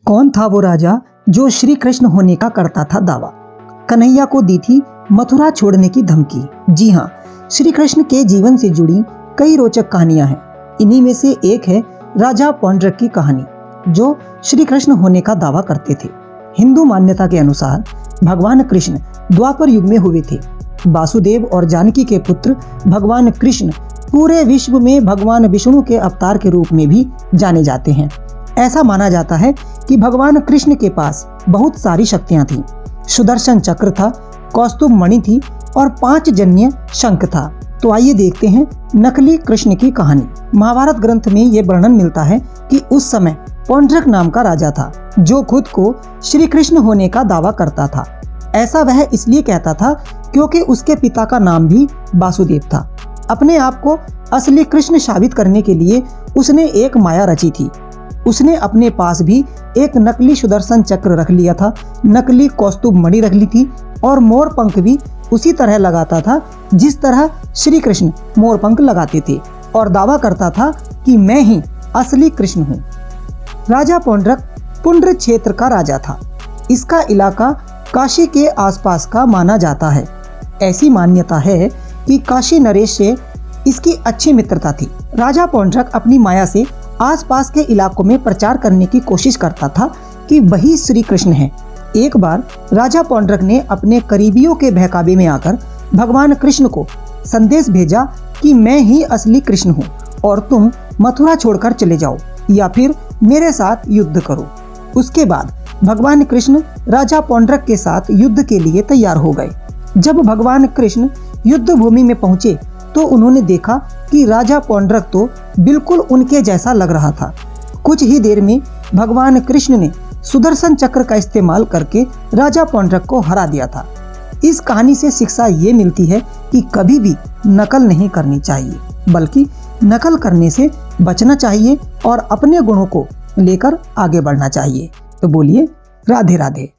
कौन था वो राजा जो श्री कृष्ण होने का करता था दावा? कन्हैया को दी थी मथुरा छोड़ने की धमकी। जी हाँ, श्री कृष्ण के जीवन से जुड़ी कई रोचक कहानियां हैं। इन्हीं में से एक है राजा पौंड्रक की कहानी, जो श्री कृष्ण होने का दावा करते थे। हिंदू मान्यता के अनुसार भगवान कृष्ण द्वापर युग में हुए थे। वासुदेव और जानकी के पुत्र भगवान कृष्ण पूरे विश्व में भगवान विष्णु के अवतार के रूप में भी जाने जाते हैं। ऐसा माना जाता है कि भगवान कृष्ण के पास बहुत सारी शक्तियां थीं। सुदर्शन चक्र था, कौस्तुभ मणि थी और 5 जन्य शंख था। तो आइए देखते हैं नकली कृष्ण की कहानी। महाभारत ग्रंथ में ये वर्णन मिलता है कि उस समय पौंड्रक नाम का राजा था, जो खुद को श्री कृष्ण होने का दावा करता था। ऐसा वह इसलिए कहता था क्योंकि उसके पिता का नाम भी वासुदेव था। अपने आप को असली कृष्ण साबित करने के लिए उसने एक माया रची थी। उसने अपने पास भी एक नकली सुदर्शन चक्र रख लिया था, नकली कौस्तुभ मणि रख ली थी और मोर पंख भी उसी तरह लगाता था जिस तरह श्री कृष्ण मोर पंख लगाते थे, और दावा करता था कि मैं ही असली कृष्ण हूँ। राजा पौंड्रक पुंड्र क्षेत्र का राजा था। इसका इलाका काशी के आसपास का माना जाता है। ऐसी मान्यता है कि काशी नरेश से इसकी अच्छी मित्रता थी। राजा पौंड्रक अपनी माया से आसपास के इलाकों में प्रचार करने की कोशिश करता था कि वही श्री कृष्ण है। एक बार राजा पौंड्रक ने अपने करीबियों के बहकावे में आकर भगवान कृष्ण को संदेश भेजा कि मैं ही असली कृष्ण हूँ और तुम मथुरा छोड़कर चले जाओ या फिर मेरे साथ युद्ध करो। उसके बाद भगवान कृष्ण राजा पौंड्रक के साथ युद्ध के लिए तैयार हो गए। जब भगवान कृष्ण युद्ध भूमि में पहुंचे तो उन्होंने देखा कि राजा पौंड्रक तो बिल्कुल उनके जैसा लग रहा था। कुछ ही देर में भगवान कृष्ण ने सुदर्शन चक्र का इस्तेमाल करके राजा पौंड्रक को हरा दिया था। इस कहानी से शिक्षा ये मिलती है कि कभी भी नकल नहीं करनी चाहिए, बल्कि नकल करने से बचना चाहिए और अपने गुणों को लेकर आगे बढ़ना चाहिए। तो बोलिए राधे राधे।